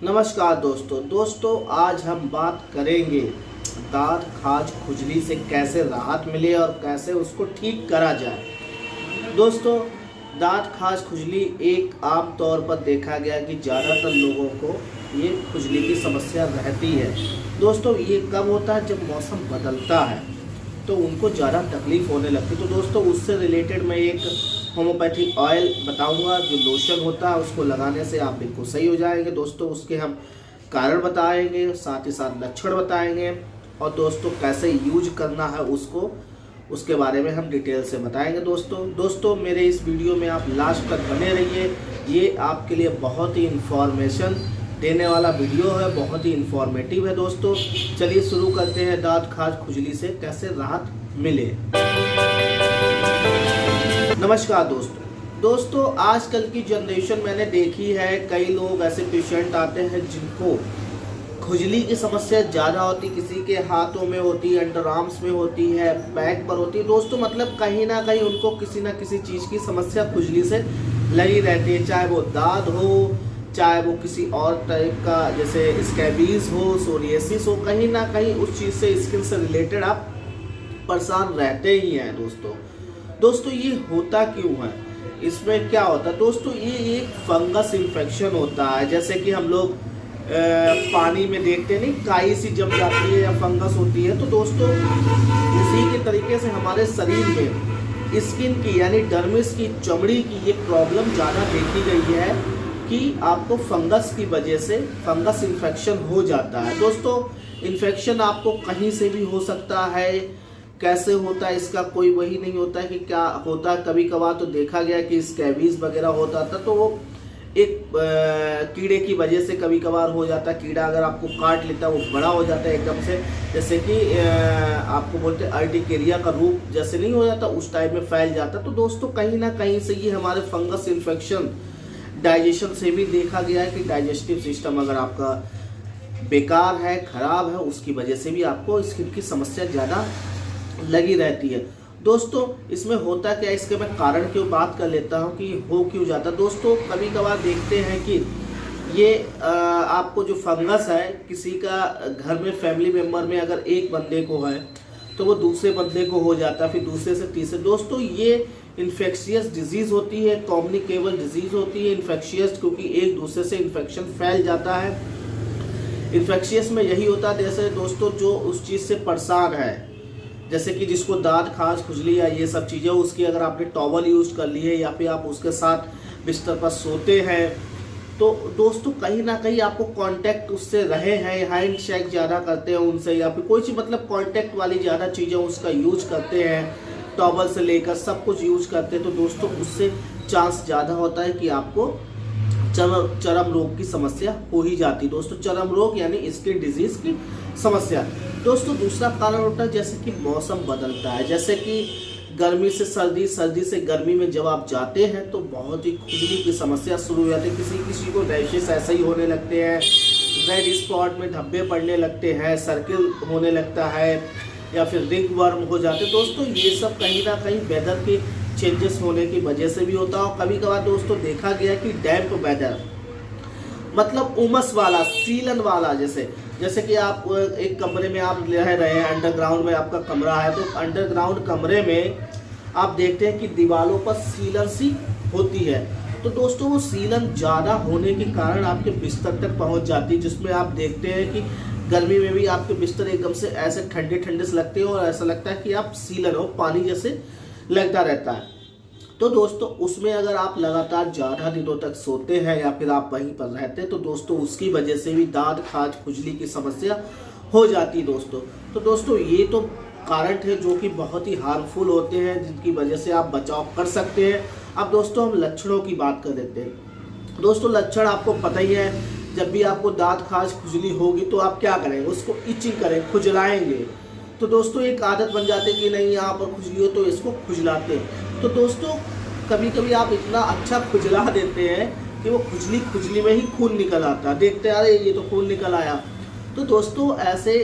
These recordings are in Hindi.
नमस्कार दोस्तों आज हम बात करेंगे दांत खाज खुजली से कैसे राहत मिले और कैसे उसको ठीक करा जाए। दोस्तों, दांत खाज खुजली एक आम तौर पर देखा गया कि ज़्यादातर लोगों को ये खुजली की समस्या रहती है। दोस्तों, ये कब होता है? जब मौसम बदलता है तो उनको ज़्यादा तकलीफ़ होने लगती है। तो दोस्तों, उससे रिलेटेड मैं एक होम्योपैथिक ऑयल बताऊंगा जो लोशन होता है, उसको लगाने से आप बिल्कुल सही हो जाएंगे। दोस्तों, उसके हम कारण बताएंगे, साथ ही साथ लक्षण बताएंगे और दोस्तों कैसे यूज करना है उसके बारे में हम डिटेल से बताएंगे। दोस्तों मेरे इस वीडियो में आप लास्ट तक बने रहिए। ये आपके लिए बहुत ही इंफॉर्मेशन देने वाला वीडियो है, बहुत ही इंफॉर्मेटिव है। दोस्तों चलिए शुरू करते हैं। दांत खाज खुजली से कैसे राहत मिले। नमस्कार दोस्तों आजकल की जनरेशन मैंने देखी है, कई लोग ऐसे पेशेंट आते हैं जिनको खुजली की समस्या ज़्यादा होती, किसी के हाथों में होती है, अंडर आर्म्स में होती है, बैक पर होती है। दोस्तों मतलब कहीं ना कहीं उनको किसी ना किसी चीज़ की समस्या खुजली से लगी रहती है, चाहे वो दाद हो, चाहे वो किसी और टाइप का जैसे स्कैबीज हो, सोरियासिस हो, कहीं ना कहीं उस चीज़ से, स्किन से रिलेटेड आप परेशान रहते ही हैं। दोस्तों ये होता क्यों है? इसमें क्या होता है दोस्तों? ये एक फंगस इन्फेक्शन होता है। जैसे कि हम लोग पानी में देखते नहीं, काई सी जम जाती है या फंगस होती है। तो दोस्तों इसी के तरीके से हमारे शरीर में स्किन की यानी डर्मिस की, चमड़ी की ये प्रॉब्लम ज़्यादा देखी गई है कि आपको फंगस की वजह से फंगस इन्फेक्शन हो जाता है। दोस्तों इन्फेक्शन आपको कहीं से भी हो सकता है। कैसे होता है इसका कोई वही नहीं होता है कि क्या होता है। कभी कभार तो देखा गया कि स्कैबीज वगैरह होता था, तो वो एक कीड़े की वजह से कभी कभार हो जाता है। कीड़ा अगर आपको काट लेता है वो बड़ा हो जाता है एकदम से, जैसे कि आपको बोलते हैं अर्टिकेरिया का रूप जैसे नहीं हो जाता, उस टाइप में फैल जाता। तो दोस्तों कहीं ना कहीं से ये हमारे फंगस इन्फेक्शन डाइजेशन से भी देखा गया है कि डाइजेस्टिव सिस्टम अगर आपका बेकार है, खराब है, उसकी वजह से भी आपको स्किन की समस्या ज़्यादा लगी रहती है। दोस्तों इसमें होता क्या है, इसके मैं कारण क्यों बात कर लेता हूँ कि हो क्यों जाता। दोस्तों कभी कभार देखते हैं कि ये आपको जो फंगस है, किसी का घर में फैमिली मेम्बर में अगर एक बंदे को है तो वो दूसरे बंदे को हो जाता है, फिर दूसरे से तीसरे। दोस्तों ये इन्फेक्शियस डिजीज़ होती है, कम्युनिकेबल डिजीज़ होती है। इन्फेक्शियस क्योंकि एक दूसरे से इन्फेक्शन फैल जाता है। इन्फेक्शियस में यही होता है, जैसे दोस्तों जो उस चीज़ से परेशान है, जैसे कि जिसको दांत खाज खुजली या ये सब चीज़ें, उसकी अगर आपने टॉवल यूज कर ली है या फिर आप उसके साथ बिस्तर पर सोते हैं, तो दोस्तों कहीं ना कहीं आपको कांटेक्ट उससे रहे हैं, हैंड शेक ज़्यादा करते हैं उनसे, या फिर कोई चीज़ मतलब कांटेक्ट वाली ज़्यादा चीज़ें उसका यूज करते हैं, टॉवल से लेकर सब कुछ यूज करते हैं, तो दोस्तों उससे चांस ज़्यादा होता है कि आपको चर्म रोग की समस्या हो ही जाती। दोस्तों चर्म रोग यानी स्किन डिजीज की समस्या। दोस्तों दूसरा कारण होता है जैसे कि मौसम बदलता है, जैसे कि गर्मी से सर्दी, सर्दी से गर्मी में जब आप जाते हैं तो बहुत ही खुजली की समस्या शुरू हो जाती है। किसी को रैशेस ऐसे ही होने लगते हैं, रेड स्पॉट में धब्बे पड़ने लगते हैं, सर्किल होने लगता है, या फिर रिंग वर्म हो जाते हैं। दोस्तों ये सब कहीं ना कहीं वेदर के चेंजेस होने की वजह से भी होता है। और कभी कभार दोस्तों देखा गया कि डैम्प वेदर मतलब उमस वाला, सीलन वाला, जैसे कि आप एक कमरे में आप रह रहे हैं, अंडरग्राउंड में आपका कमरा है, तो अंडरग्राउंड कमरे में आप देखते हैं कि दीवारों पर सीलन सी होती है। तो दोस्तों वो सीलन ज़्यादा होने के कारण आपके बिस्तर तक पहुंच जाती है, जिसमें आप देखते हैं कि गर्मी में भी आपके बिस्तर एकदम से ऐसे ठंडे ठंडे से लगते हैं और ऐसा लगता है कि आप सीलन हो, पानी जैसे लगता रहता है। तो दोस्तों उसमें अगर आप लगातार ज़्यादा दिनों तक सोते हैं या फिर आप वहीं पर रहते हैं, तो दोस्तों उसकी वजह से भी दांत खाज खुजली की समस्या हो जाती है। तो दोस्तों ये तो कारण थे जो कि बहुत ही हार्मफुल होते हैं, जिनकी वजह से आप बचाव कर सकते हैं। अब दोस्तों हम लक्षणों की बात कर देते हैं। दोस्तों लक्षण आपको पता ही है, जब भी आपको दांत खाज खुजली होगी तो आप क्या करेंगे? उसको इचिंग करें, खुजलाएंगे। तो दोस्तों एक आदत बन जाती है कि नहीं यहाँ पर खुजली हो तो इसको खुजलाते हैं। तो दोस्तों कभी कभी आप इतना अच्छा खुजला देते हैं कि वो खुजली में ही खून निकल आता है, देखते हैं अरे ये तो खून निकल आया। तो दोस्तों ऐसे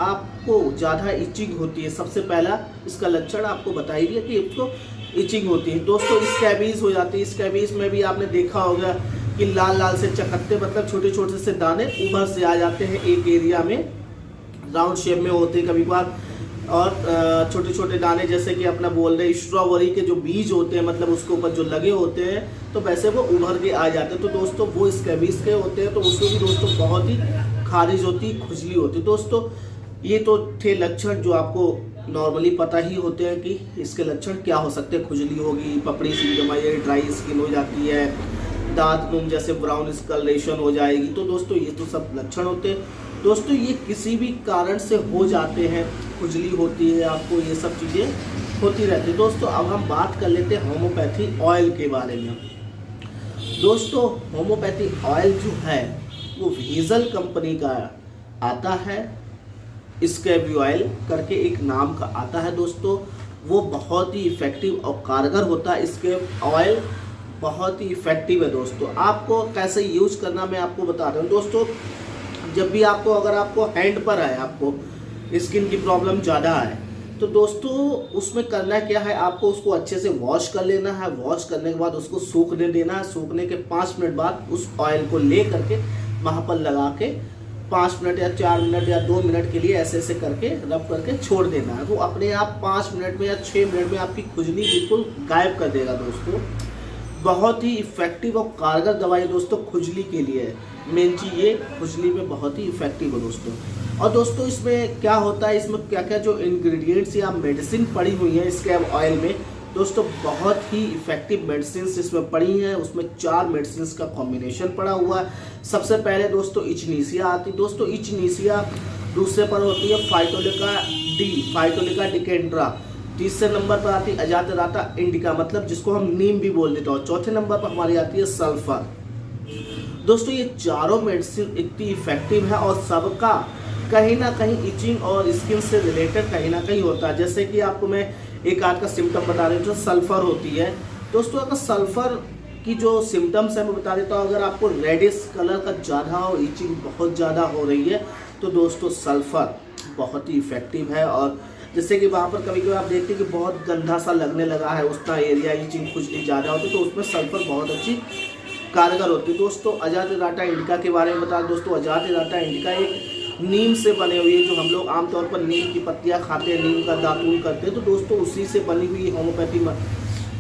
आपको ज़्यादा इचिंग होती है। सबसे पहला इसका लक्षण आपको बताई दिया कि इसको इचिंग होती है। दोस्तों स्कैबीज हो जाती है। स्कैबीज में भी आपने देखा होगा कि लाल लाल से चकत्ते, मतलब छोटे छोटे से दाने उभर से आ जाते हैं एक एरिया में, राउंड शेप में होते हैं कभी कभार, और छोटे छोटे दाने जैसे कि अपना बोल रहे स्ट्रॉबेरी के जो बीज होते हैं, मतलब उसके ऊपर जो लगे होते हैं, तो वैसे वो उभर के आ जाते हैं। तो दोस्तों वो स्कैबीज के होते हैं, तो उसमें भी दोस्तों बहुत ही खारिज होती, खुजली होती। दोस्तों ये तो थे लक्षण जो आपको नॉर्मली पता ही होते हैं कि इसके लक्षण क्या हो सकते हैं। खुजली होगी, पपड़ी सी जमाई, ड्राई स्किन हो जाती है, दांत नुम जैसे ब्राउन स्कलरेशन हो जाएगी। तो दोस्तों ये तो सब लक्षण होते हैं। दोस्तों ये किसी भी कारण से हो जाते हैं, खुजली होती है आपको, ये सब चीज़ें होती रहती है। दोस्तों अब हम बात कर लेते हैं होम्योपैथी ऑयल के बारे में। दोस्तों होम्योपैथी ऑयल जो है वो वीजल कंपनी का आता है, स्कैबी ऑयल करके एक नाम का आता है। दोस्तों वो बहुत ही इफ़ेक्टिव और कारगर होता है। स्कैब ऑयल बहुत ही इफ़ेक्टिव है। दोस्तों आपको कैसे यूज़ करना मैं आपको बता रहा हूँ। दोस्तों जब भी आपको, अगर आपको हैंड पर है, आपको स्किन की प्रॉब्लम ज़्यादा है, तो दोस्तों उसमें करना क्या है, आपको उसको अच्छे से वॉश कर लेना है। वॉश करने के बाद उसको सूखने देना है। सूखने के 5 मिनट बाद उस ऑयल को ले करके वहाँ पर लगा के 5 मिनट या 4 मिनट या 2 मिनट के लिए ऐसे ऐसे करके रब करके छोड़ देना है। वो अपने आप 5 मिनट में या 6 मिनट में आपकी खुजली बिल्कुल गायब कर देगा। दोस्तों बहुत ही इफ़ेक्टिव और कारगर दवाई दोस्तों खुजली के लिए है। मेन चीज़ ये खुजली में बहुत ही इफ़ेक्टिव है दोस्तों। और दोस्तों इसमें क्या होता है, इसमें क्या क्या जो इंग्रेडिएंट्स या मेडिसिन पड़ी हुई है स्कैब ऑयल में, दोस्तों बहुत ही इफ़ेक्टिव मेडिसिन इसमें पड़ी हैं। उसमें 4 मेडिसिन का कॉम्बिनेशन पड़ा हुआ है। सबसे पहले दोस्तों इचनीसिया आती है। दोस्तों इचनीसिया, दूसरे पर होती है फाइटोलिका डी, फाइटोलिका डिकेंड्रा। तीसरे नंबर पर आती है अजादिराटा इंडिका, मतलब जिसको हम नीम भी बोल देते हैं। और चौथे नंबर पर हमारी आती है सल्फर। दोस्तों ये चारों मेडिसिन इतनी इफेक्टिव है और सबका कहीं ना कहीं इचिंग और स्किन से रिलेटेड कहीं ना कहीं होता है। जैसे कि आपको मैं एक आध का सिम्टम बता रही हूँ जो सल्फर होती है। दोस्तों अगर सल्फर की जो सिम्टम्स है मैं बता देता हूँ, अगर आपको रेडिश कलर का ज़्यादा और इचिंग बहुत ज़्यादा हो रही है तो दोस्तों सल्फर बहुत ही इफेक्टिव है। और जैसे कि वहाँ पर कभी कभी आप देखते हैं कि बहुत गंदा सा लगने लगा है, उसका एरिया इचिंग खुजली ज़्यादा होती है, तो उसमें सल्फर बहुत अच्छी कारगर होती है। दोस्तों अजादिराटा इंडिका के बारे में बता, दोस्तों अजादिराटा इंडिका एक नीम से बने हुई है, जो हम लोग आमतौर पर नीम की पत्तियां खाते हैं, नीम का दातून करते हैं, तो दोस्तों उसी से बनी हुई होम्योपैथी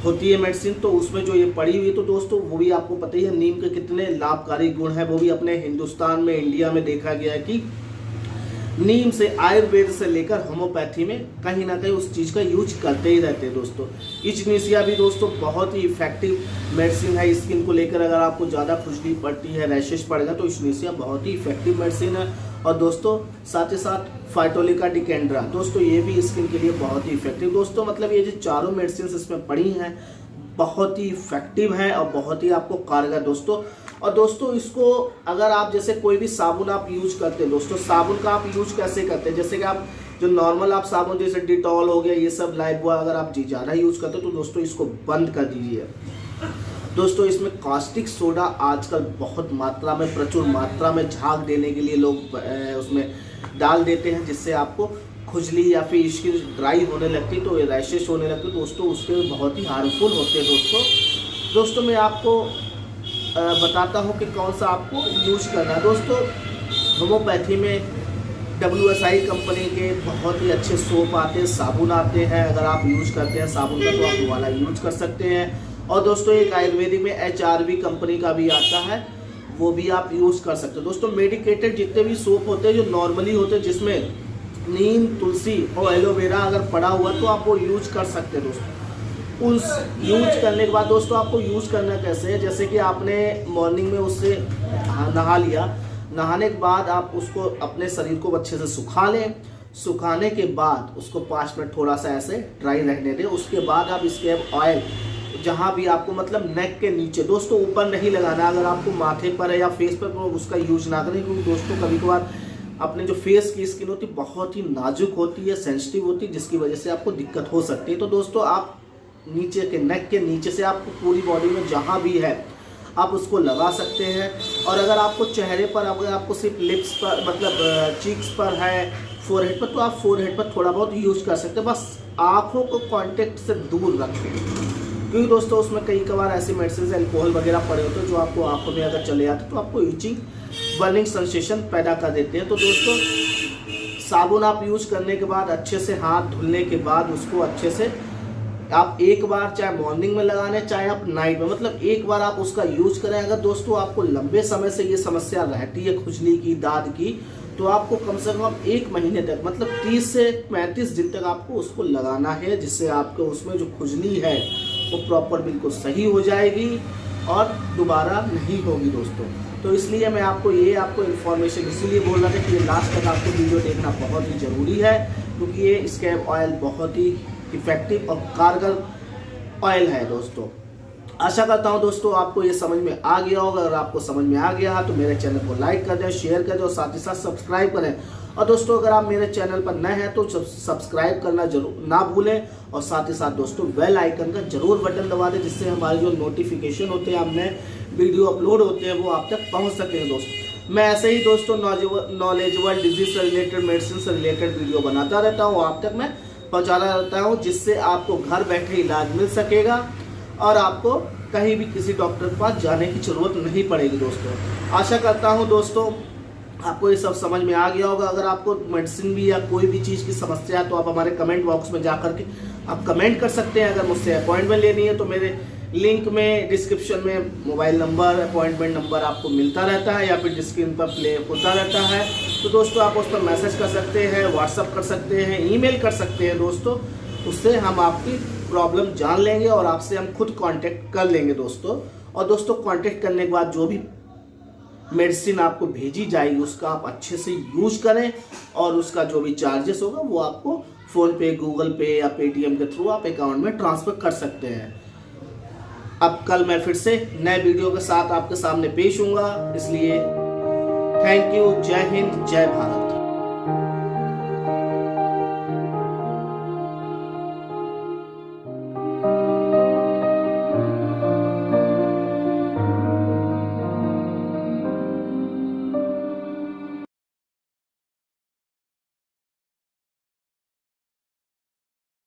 होती है मेडिसिन। तो उसमें जो ये पड़ी हुई है, तो दोस्तों वो भी आपको पता ही है नीम के कितने लाभकारी गुण हैं। वो भी अपने हिंदुस्तान में, इंडिया में देखा गया है कि नीम से, आयुर्वेद से लेकर होम्योपैथी में कहीं ना कहीं उस चीज़ का यूज करते ही रहते हैं। दोस्तों इचनीसिया भी दोस्तों बहुत ही इफेक्टिव मेडिसिन है स्किन को लेकर। अगर आपको ज़्यादा खुजली पड़ती है, रैशेस पड़ेगा, तो इचनीसिया बहुत ही इफेक्टिव मेडिसिन है। और दोस्तों साथ ही साथ फाइटोलिका डिकेंड्रा, दोस्तों ये भी स्किन के लिए बहुत ही इफेक्टिव। दोस्तों मतलब ये जो चारों मेडिसिन इसमें पड़ी हैं बहुत ही इफेक्टिव है और बहुत ही आपको कारगर दोस्तों। और दोस्तों इसको अगर आप जैसे कोई भी साबुन आप यूज करते हैं, दोस्तों साबुन का आप यूज कैसे करते हैं, जैसे कि आप जो नॉर्मल आप साबुन जैसे डिटॉल हो गया, ये सब लाइफबॉय, अगर आप ज़्यादा यूज करते हो तो दोस्तों इसको बंद कर दीजिए। दोस्तों इसमें कास्टिक सोडा आजकल बहुत मात्रा में, प्रचुर मात्रा में झाग देने के लिए लोग उसमें डाल देते हैं, जिससे आपको खुजली या फिर स्किन ड्राई होने लगती, तो रैशेस होने लगती, दोस्तों उसके बहुत ही हार्मफुल होते हैं। दोस्तों मैं आपको बताता हूँ कि कौन सा आपको यूज करना है। दोस्तों होम्योपैथी में WSI कंपनी के बहुत ही अच्छे सोप आते हैं, साबुन आते हैं। अगर आप यूज करते हैं साबुन का तो आप वो वाला यूज कर सकते हैं। और दोस्तों एक आयुर्वेदिक में HRV कंपनी का भी आता है, वो भी आप यूज कर सकते हो। दोस्तों मेडिकेटेड जितने भी सोप होते हैं जो नॉर्मली होते हैं, जिसमें नीम, तुलसी और एलोवेरा अगर पड़ा हुआ तो आप वो यूज कर सकते हैं। दोस्तों उस यूज करने के बाद दोस्तों आपको यूज करना कैसे है, जैसे कि आपने मॉर्निंग में उससे नहा लिया, नहाने के बाद आप उसको अपने शरीर को अच्छे से सुखा लें। सुखाने के बाद उसको 5 मिनट थोड़ा सा ऐसे ड्राई रहने दें। उसके बाद आप स्कैब ऑयल जहाँ भी आपको मतलब नेक के नीचे, दोस्तों ऊपर नहीं लगाना। अगर आपको माथे पर है या फेस पर तो उसका यूज ना करें, क्योंकि दोस्तों कभी कभार अपने जो फेस की स्किन होती है बहुत ही नाजुक होती है, सेंसिटिव होती है, जिसकी वजह से आपको दिक्कत हो सकती है। तो दोस्तों आप नीचे के नेक के नीचे से आपको पूरी बॉडी में जहाँ भी है आप उसको लगा सकते हैं। और अगर आपको चेहरे पर, अगर आपको सिर्फ लिप्स पर मतलब चीक्स पर है, फोरहेड पर, तो आप फोरहेड पर थोड़ा बहुत यूज कर सकते हैं। बस आँखों को कांटेक्ट से दूर रखें। क्योंकि दोस्तों उसमें कई कबार ऐसे मेडिसिन अल्कोहल वगैरह पड़े होते हैं जो आपको आंखों में अगर चले जाते तो आपको इचिंग बर्निंग सेंसेशन पैदा कर देते हैं। तो दोस्तों साबुन आप यूज करने के बाद अच्छे से हाथ धुलने के बाद उसको अच्छे से आप एक बार चाहे मॉर्निंग में लगाने चाहे आप नाइट में, मतलब एक बार आप उसका यूज करें। अगर दोस्तों आपको लंबे समय से ये समस्या रहती है खुजली की, दाद की, तो आपको कम से कम 1 महीने तक, मतलब 30 से 35 दिन तक आपको उसको लगाना है, जिससे आपको उसमें जो खुजली है वो प्रॉपर बिल्कुल सही हो जाएगी और दोबारा नहीं होगी दोस्तों। तो इसलिए मैं आपको इन्फॉर्मेशन इसीलिए बोल रहा था कि ये लास्ट तक आपको वीडियो देखना बहुत ही ज़रूरी है, क्योंकि ये स्कैब ऑयल बहुत ही इफेक्टिव और कारगर ऑयल है दोस्तों। आशा करता हूं दोस्तों आपको ये समझ में आ गया होगा। अगर आपको समझ में आ गया तो मेरे चैनल को लाइक कर दें, शेयर कर दें और साथ ही साथ सब्सक्राइब करें। और दोस्तों अगर आप मेरे चैनल पर नए हैं तो सब्सक्राइब करना जरूर ना भूलें और साथ ही साथ दोस्तों बेल आइकन का जरूर बटन दबा दें, जिससे हमारे जो नोटिफिकेशन होते हैं, हमने वीडियो अपलोड होते हैं, वो आप तक पहुँच सकें दोस्तों। मैं ऐसे ही दोस्तों नॉलेजेबल डिजीज से रिलेटेड, मेडिसिन से रिलेटेड वीडियो बनाता रहता हूँ, आप तक मैं पहुँचाता रहता हूँ, जिससे आपको घर बैठे इलाज मिल सकेगा और आपको कहीं भी किसी डॉक्टर के पास जाने की जरूरत नहीं पड़ेगी दोस्तों। आशा करता हूँ दोस्तों आपको ये सब समझ में आ गया होगा। अगर आपको मेडिसिन भी या कोई भी चीज़ की समस्या है तो आप हमारे कमेंट बॉक्स में जा करके आप कमेंट कर सकते हैं। अगर मुझसे अपॉइंटमेंट लेनी है तो मेरे लिंक में डिस्क्रिप्शन में मोबाइल नंबर, अपॉइंटमेंट नंबर आपको मिलता रहता है या फिर स्क्रीन पर प्ले होता रहता है। तो दोस्तों आप उस पर मैसेज कर सकते हैं, व्हाट्सअप कर सकते हैं, ईमेल कर सकते हैं दोस्तों। उससे हम आपकी प्रॉब्लम जान लेंगे और आपसे हम खुद कांटेक्ट कर लेंगे दोस्तों। और दोस्तों कांटेक्ट करने के बाद जो भी मेडिसिन आपको भेजी जाएगी उसका आप अच्छे से यूज करें और उसका जो भी चार्जेस होगा वो आपको फ़ोन पे, गूगल पे या पेटीएम के थ्रू आप अकाउंट में ट्रांसफ़र कर सकते हैं। अब कल मैं फिर से नए वीडियो के साथ आपके सामने पेश हूँगा, इसलिए थैंक यू। जय हिंद, जय भारत।